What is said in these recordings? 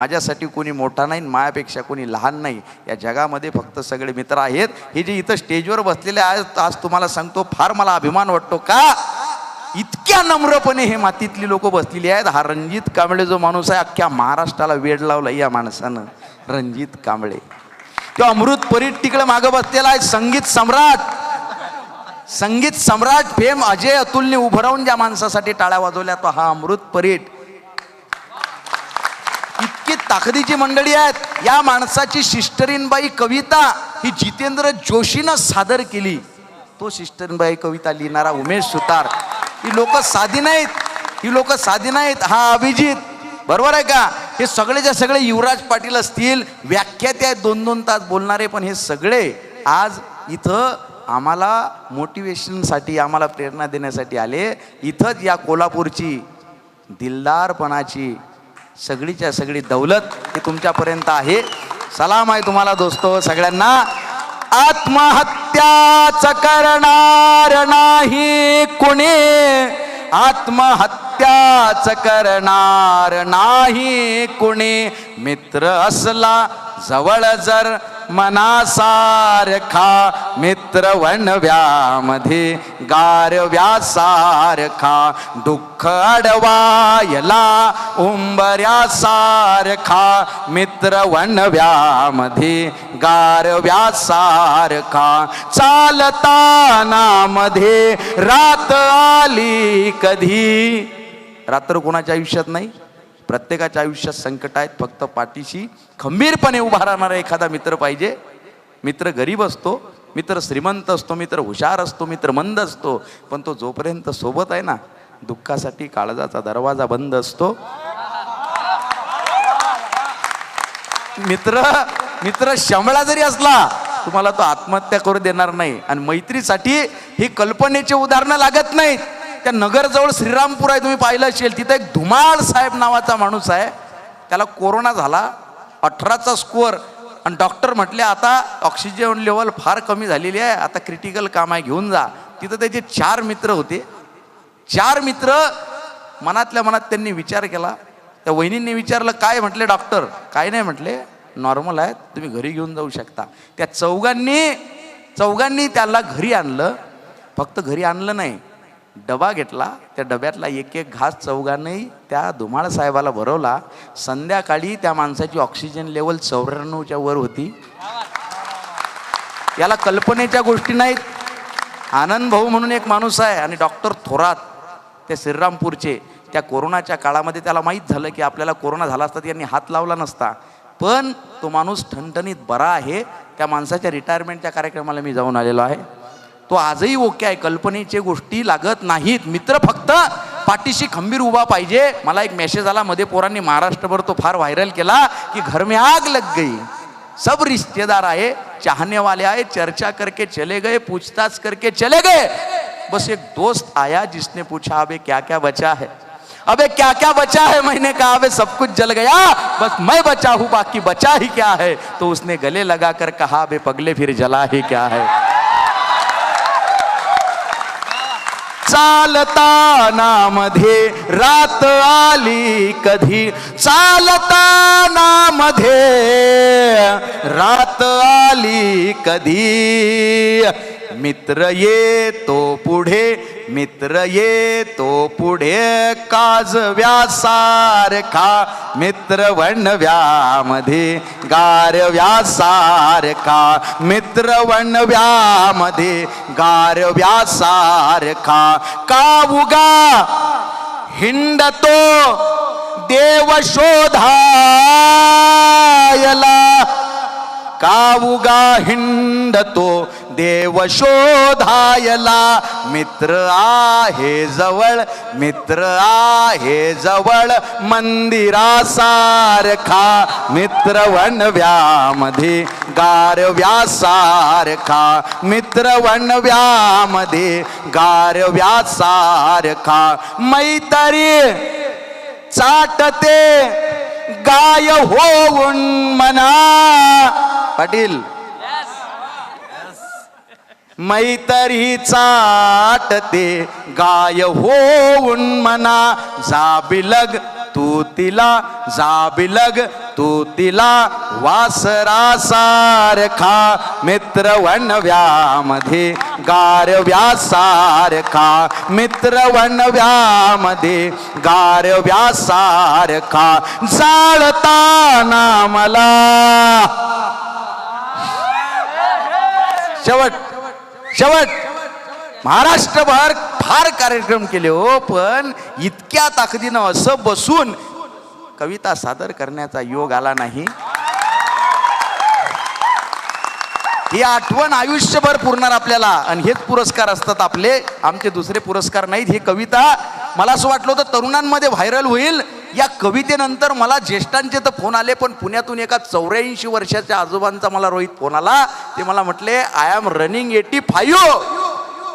माझ्यासाठी कोणी मोठा नाही, मायापेक्षा कोणी लहान नाही. या जगामध्ये फक्त सगळे मित्र आहेत. हे जे इथं स्टेजवर बसलेले आहेत, आज तुम्हाला सांगतो फार मला अभिमान वाटतो. का इतक्या नम्रपणे हे मातीतली लोक बसलेली आहेत. हा रणजित कांबळे जो माणूस आहे, अख्ख्या महाराष्ट्राला वेड लावला या माणसानं. रणजित कांबळे तो अमृत परीट तिकडे मागं बसलेला आहे. संगीत सम्राट फेम अजय अतुलने उभं राहून ज्या माणसासाठी टाळ्या वाजवल्या, तो हा अमृत परीट. इतकी ताकदीची मंडळी आहेत. या माणसाची सिस्टरीनबाई कविता ही जितेंद्र जोशीनं सादर केली. तो सिस्टरीनबाई कविता लिहिणारा उमेश सुतार. ही लोक साधी नाहीत. हा अभिजित, बरोबर आहे का? हे सगळेच्या सगळे युवराज पाटील असतील, व्याख्याते आहेत 2-2 तास बोलणारे, पण हे सगळे आज इथं आम्हाला मोटिवेशनसाठी, आम्हाला प्रेरणा देण्यासाठी आले. इथंच या कोल्हापूरची दिलदारपणाची सगळीच्या सगळी दौलत ही तुमच्यापर्यंत आहे. सलाम आहे तुम्हाला दोस्तो सगळ्यांना. आत्महत्याच करणार नाही कुणी, आत्महत्याच करणार नाही कुणी. मित्र असला जवळ जर मनासारखा, मित्र वणव्यामध्ये गारव्यासारखा. दुःख अडवायला उंबऱ्यासारखा, मित्र वणव्यामध्ये गारव्यासारखा. चालताना मध्ये रात आली कधी. रात्र कोणाच्या आयुष्यात नाही, प्रत्येकाच्या आयुष्यात संकट आहेत. फक्त पाठीशी खंबीरपणे उभा राहणारा एखादा मित्र पाहिजे. मित्र गरीब असतो, मित्र श्रीमंत असतो, मित्र हुशार असतो, मित्र मंद असतो, पण तो जोपर्यंत सोबत आहे ना, दुःखासाठी काळजाचा दरवाजा बंद असतो. मित्र शंभळा जरी असला तुम्हाला तो आत्महत्या करू देणार नाही. आणि मैत्रीसाठी ही कल्पनेचे उदाहरणं लागत नाहीत. त्या नगरजवळ श्रीरामपूर आहे, तुम्ही पाहिलं असेल. तिथं एक धुमाळ साहेब नावाचा माणूस आहे. त्याला कोरोना झाला, 18चा स्कोअर. आणि डॉक्टर म्हटले आता ऑक्सिजन लेवल फार कमी झालेली आहे, आता क्रिटिकल काम आहे, घेऊन जा. तिथं त्याचे 4 मित्र होते. 4 मित्र मनातल्या मनात त्यांनी विचार केला. त्या वहिनींनी विचारलं काय? म्हटले डॉक्टर काय नाही, म्हटले नॉर्मल आहेत, तुम्ही घरी घेऊन जाऊ शकता. त्या चौघांनी त्याला घरी आणलं. फक्त घरी आणलं नाही, डबा घेतला. त्या डब्यातला एक घास चौघांनी त्या धुमाळ साहेबाला भरवला. संध्याकाळी त्या माणसाची ऑक्सिजन लेवल 94च्या वर होती. याला कल्पनेच्या गोष्टी नाहीत. आनंद भाऊ म्हणून एक माणूस आहे आणि डॉक्टर थोरात, त्या श्रीरामपूरचे. त्या कोरोनाच्या काळामध्ये त्याला माहीत झालं की आपल्याला कोरोना झाला असता यांनी हात लावला नसता, पण तो माणूस ठणठणीत बरा आहे. त्या माणसाच्या रिटायरमेंटच्या कार्यक्रमाला मी जाऊन आलेलो आहे. तो आजही ओके आहे. कल्पनेच्या गोष्टी लागत नाहीत. मित्र फक्त पाठीशी खंबीर उभा पाहिजे. मला एक मेसेज आला मध्ये, पोरांनी महाराष्ट्रभर तो फार व्हायरल केला की घर में आग लग गई, सब रिश्तेदार आए, चाहने वाले आए, चर्चा करके चले गए, पूछताछ करके चले गए. बस एक दोस्त आया जिसने पूछा अबे क्या क्या बचा है, अबे क्या क्या बचा है. मैंने कहा अबे सब कुछ जल गया, बस मैं बचा हूं, बाकी बचा ही क्या है. तो उसने गले लगा कर कहा अबे पगले फिर जला ही क्या है. चालताना मध्ये रात आली कधी, चालताना मध्ये रात आली कधी. मित्र येतो पुढे, मित्र येतो पुढे, काजव्यासारखा, मित्र वणव्यामध्ये गारव्यासारखा, मित्र वणव्यामध्ये गारव्यासारखा. का उगा हिंडतो देव शोधायला, का उगा हिंडतो देव शोधायला. मित्र आहे जवळ, मित्र आहे जवळ, मंदिरासारखा, मित्र वणव्यामध्ये गारव्यासारखा, मित्र वणव्यामध्ये गारव्यासारखा. मैत्री चाटते गाय होऊन मना. पाटील मैत्री चाटते गाय होऊन मना. जा बिलग तू तिला जाबिलग, तू तिला वासरासारखा, मित्र वणव्यामध्ये गारव्यासारखा, मित्र वणव्यामध्ये गारव्यासारखा, जाळताना मला. शेवट शेवट महाराष्ट्रभर फार कार्यक्रम केले हो, पण इतक्या ताकदीनं असं बसून कविता सादर करण्याचा योग आला नाही. ही आठवण आयुष्यभर पुरणार आपल्याला. आणि हेच पुरस्कार असतात आपले, आमचे दुसरे पुरस्कार नाहीत. ही कविता मला असं वाटलं होतं तरुणांमध्ये व्हायरल होईल. या कवितेनंतर मला ज्येष्ठांचे तर फोन आले, पण पुण्यातून एका 84 वर्षाच्या आजोबांचा मला रोहित फोन आला. ते मला म्हटले आय एम रनिंग 85.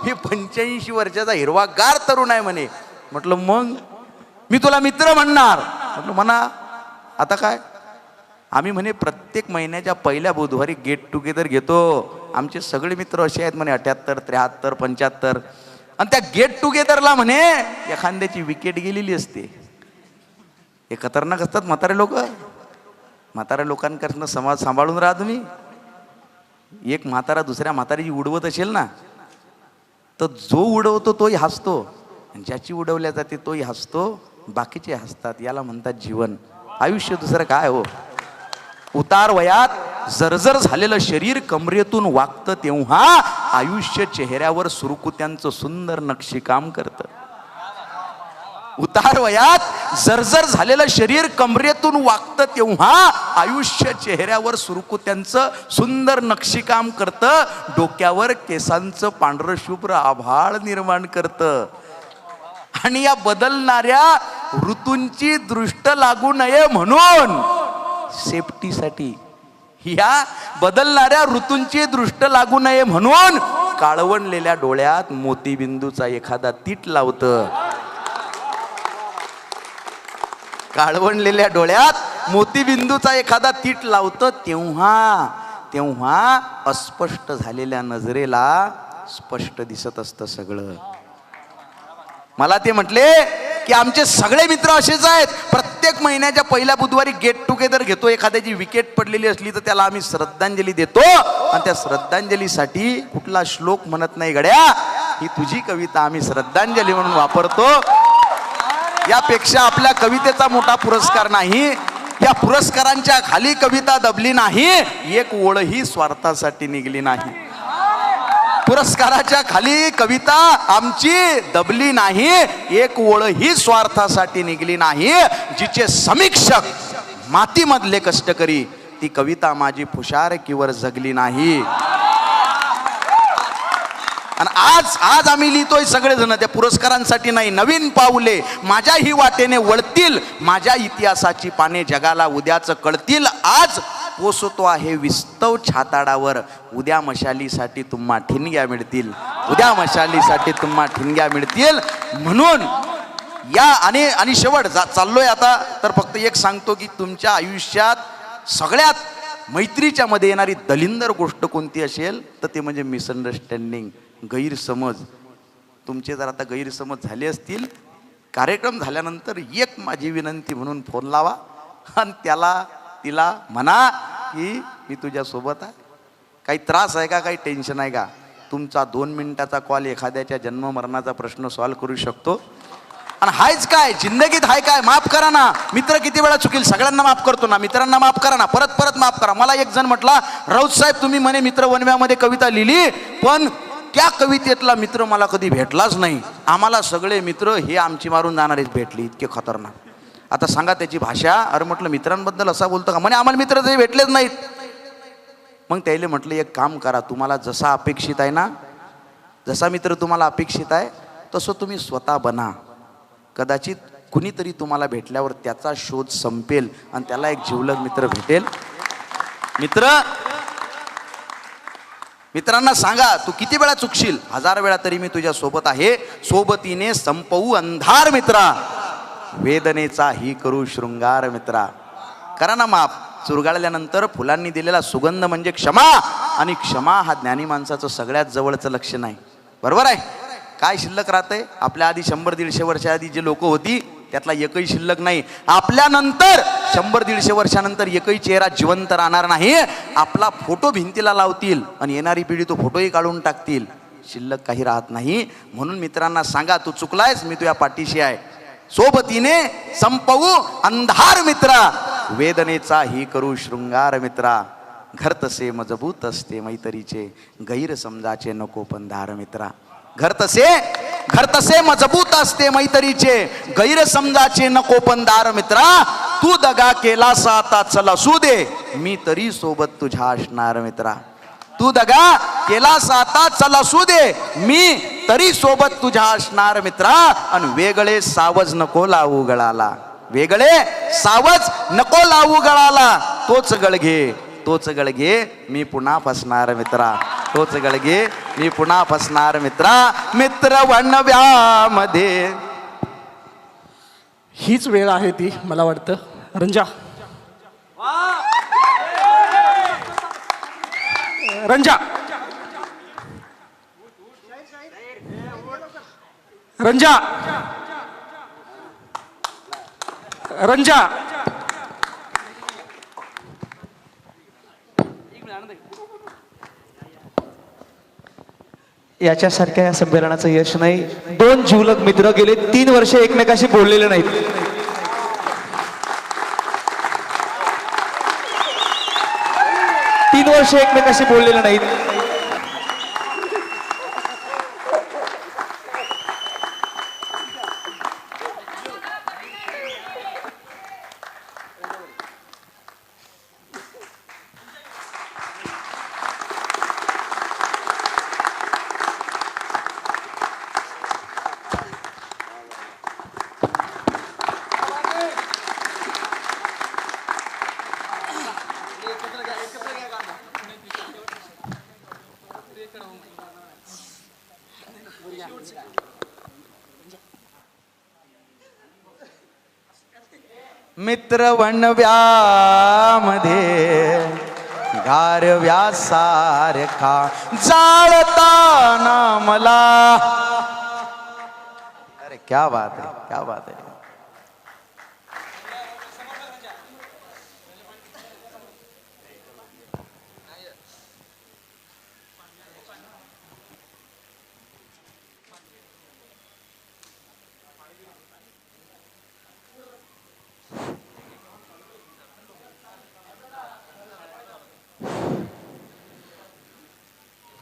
ही 85 वर्षाचा हिरवागार तरुण आहे म्हणे. म्हटलं मग मी तुला मित्र म्हणणार. म्हटलं म्हणा. आता काय, आम्ही म्हणे प्रत्येक महिन्याच्या पहिल्या बुधवारी गेट टुगेदर घेतो. आमचे सगळे मित्र असे आहेत म्हणे 78, 73, 75. आणि त्या गेट टुगेदरला म्हणे एखाद्याची विकेट गेलेली असते. हे खतरनाक असतात म्हातारे लोक. म्हाताऱ्या लोकांकडनं समाज सांभाळून राहा तुम्ही. एक म्हातारा दुसऱ्या म्हातारीची उडवत असेल ना, तर जो उडवतो तोही हसतो, आणि ज्याची उडवल्या जाते तोही हसतो, बाकीचे हसतात. याला म्हणतात जीवन, आयुष्य, दुसरं काय हो. उतार वयात जर्जर झालेलं शरीर कमरेतून वागतं तेव्हा आयुष्य चेहऱ्यावर सुरकुत्यांचं सुंदर नक्षीकाम करतं. उतार वयात जर्जर झालेलं शरीर कमरेतून वागतं तेव्हा आयुष्य चेहऱ्यावर सुरकुत्यांचं सुंदर नक्षीकाम करतं. डोक्यावर केसांचं पांढरं शुभ्र आभाळ निर्माण करतं. आणि या बदलणाऱ्या ऋतूंची दृष्ट लागू नये म्हणून सेफ्टीसाठी, या बदलणाऱ्या ऋतूंची दृष्ट लागू नये म्हणून काळवणलेल्या डोळ्यात मोतीबिंदूचा एखादा तीट लावतं. काळवणलेल्या डोळ्यात मोतीबिंदूचा एखादा तीट लावतं. तेव्हा अस्पष्ट झालेल्या नजरेला स्पष्ट दिसत असतं सगळं. मला ते म्हटले की आमचे सगळे मित्र असेच आहेत. प्रत्येक महिन्याच्या पहिल्या बुधवारी गेट टुगेदर घेतो. एखाद्याची विकेट पडलेली असली तर त्याला आम्ही श्रद्धांजली देतो. आणि त्या श्रद्धांजलीसाठी कुठला श्लोक म्हणत नाही गड्या, ही तुझी कविता आम्ही श्रद्धांजली म्हणून वापरतो. यापेक्षा आपल्या कवितेचा मोठा पुरस्कार नाही. या पुरस्कारांच्या खाली कविता दबली नाही, एक ओळही स्वार्थासाठी निघली नाही. पुरस्काराच्या खाली कविता आमची दबली नाही, एक ओळही स्वार्थासाठी निघली नाही. जिचे समीक्षक मातीमधले कष्टकरी, ती कविता माझी फुशारकीवर जगली नाही. आणि आज आम्ही लिहितोय सगळेजण त्या पुरस्कारांसाठी नाही. नवीन पाऊले माझ्याही वाटेने वळतील, माझ्या इतिहासाची पाने जगाला उद्याच कळतील. आज पोसतो आहे विस्तव छाताडावर, उद्या मशालीसाठी तुम्हा ठिणग्या मिळतील, उद्या मशालीसाठी तुम्हा ठिणग्या मिळतील. म्हणून या आणि शेवट चाललोय आता, तर फक्त एक सांगतो की तुमच्या आयुष्यात सगळ्यात मैत्रीच्या मध्ये येणारी दलिंदर गोष्ट कोणती असेल तर ते म्हणजे मिसअंडरस्टँडिंग, गैरसमज. तुमचे जर आता गैरसमज झाले असतील, कार्यक्रम झाल्यानंतर एक माझी विनंती म्हणून फोन लावा आणि तिला म्हणा की मी तुझ्या सोबत आहे. काही त्रास आहे का, काही टेन्शन आहे का? तुमचा 2 मिनिटाचा कॉल एखाद्याच्या जन्म मरणाचा प्रश्न सॉल्व करू शकतो. आणि हायच काय जिंदगीत, हाय काय, माफ करा ना. मित्र किती वेळा चुकील, सगळ्यांना माफ करतो ना. मित्रांना माफ करा ना, परत परत माफ करा. मला एक जण म्हटला, राऊत साहेब तुम्ही म्हणे मित्र वनव्यामध्ये कविता लिहिली, पण त्या कवितेतला मित्र मला कधी भेटलाच नाही. आम्हाला सगळे मित्र हे आमची मारून जाणारेच भेटले, इतके खतरनाक. आता सांगा त्याची भाषा. अरे म्हटलं मित्रांबद्दल असा बोलतो का? म्हणे आम्हाला मित्र तरी भेटलेच नाहीत. मग त्याला म्हटलं एक काम करा, तुम्हाला जसा अपेक्षित आहे ना, जसा मित्र तुम्हाला अपेक्षित आहे तसं तुम्ही स्वतः बना. कदाचित कुणीतरी तुम्हाला भेटल्यावर त्याचा शोध संपेल आणि त्याला एक जिवलग मित्र भेटेल. मित्रांना सांगा, तू किती वेळा चुकशील, 1000 वेळा तरी मी तुझ्या सोबत आहे. सोबतीने संपवू अंधार मित्रा, वेदनेचा ही करू शृंगार मित्रा. करा ना माफ. चुरगाळल्यानंतर फुलांनी दिलेला सुगंध म्हणजे क्षमा, आणि क्षमा हा ज्ञानी माणसाचं सगळ्यात जवळचं लक्षण आहे. बरोबर आहे. काय शिल्लक राहतंय? आपल्या आधी 100-150 वर्षा आधी जे लोक होती त्यातला एकही शिल्लक नाही. आपल्यानंतर 100-150 वर्षानंतर एकही चेहरा जिवंत राहणार नाही. आपला फोटो भिंतीला लावतील आणि येणारी पिढी तो फोटोही काढून टाकतील. शिल्लक काही राहत नाही. म्हणून मित्रांना सांगा, तू चुकलायस, मी तुझ्या पाठीशी आहे. सोबतीने संपवू अंधार मित्रा, वेदनेचा ही करू शृंगार मित्रा. घर तसे मजबूत असते मैत्रीचे, गैरसमजाचे नको पंधार मित्रा. घर तसे मजबूत असते मैत्रीचे, गैरसमजाचे नको पंधार मित्रा. तू दगा केलास आता चल असू दे, मी तरी सोबत तुझ्या असणार मित्रा. तू दगा केलास आता चल असू दे, मी तरी सोबत तुझ्या असणार मित्रा. आणि वेगळे सावज नको लावू गळाला, वेगळे सावज नको लावू गळाला. तोच गळघे मी पुन्हा फसणार मित्रा. तोच गळघे मी पुन्हा फसणार मित्रा. मित्र वणव्यामध्ये हीच वेळ आहे ती, मला वाटतं. रंजा, रंजा, रंजा, रंजा. याच्यासारख्या या संमेलनाचं यश नाही. 2 जिवलग मित्र गेले 3 वर्ष एकमेकाशी बोललेले नाहीत. तीन वर्ष एकमेकाशी बोललेले नाहीत. मित्र वणव्यामध्ये गारव्यासारखा जाळताना मला. अरे क्या बात है, क्या बात है.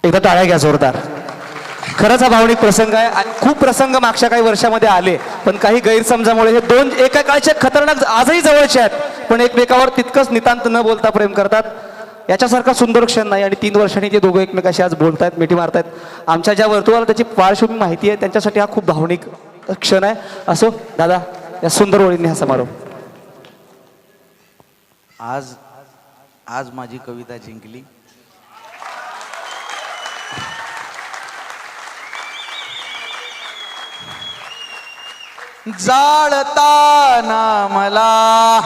एकदा टाळ्या घ्या जोरदार. खरंच हा भावनिक प्रसंग आहे. आणि खूप प्रसंग मागच्या काही वर्षामध्ये आले, पण काही गैरसमजामुळे हे 2 एका काळचे खतरनाक आजही जवळचे आहेत, पण एकमेकावर तितकंच नितांत न बोलता प्रेम करतात. याच्यासारखा सुंदर क्षण नाही. आणि 3 वर्षांनी ते दोघं एकमेकाशी आज बोलतायत, मिठी मारतायत. आमच्या ज्या वर्तुळाला त्याची पार्श्वभूमी माहिती आहे, त्यांच्यासाठी हा खूप भावनिक क्षण आहे. असो दादा, या सुंदर ओळींनी हा समारोप. आज माझी कविता जिंकली. जाळताना मला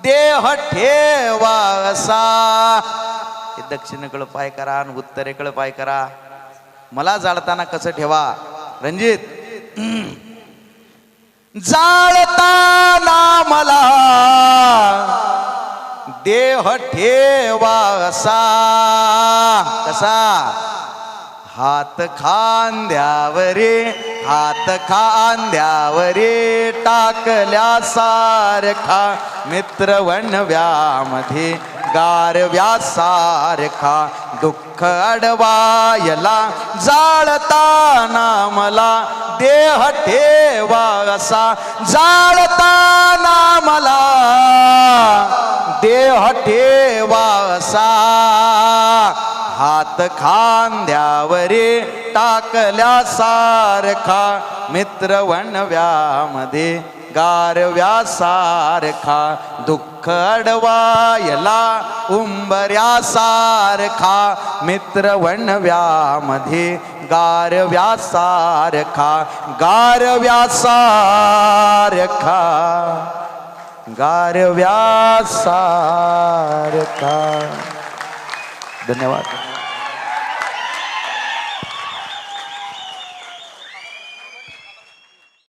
देह ठेवा असा. दक्षिणेकडे पाय करा आणि उत्तरेकडे पाय करा. मला जाळताना कसं ठेवा रणजित. जाळताना मला देह ठेवा असा. कसा? हात खांद्यावरे, हात खांद्यावरे टाकल्यासारखा. मित्र वणव्यामध्ये गारव्यासारखा. दुःख अडवायला जाळताना मला देह ठेवा असा. जाळताना मला देह ठेवा असा. हात खांद्यावरे टाकल्यासारखा. मित्र वणव्यामध्ये गारव्यासारखा. दुःख अडवायला उंबऱ्यासारखा. मित्र वणव्यामध्ये गारव्यासारखा. गारव्यासारखा, गारव्यासारखा. धन्यवाद.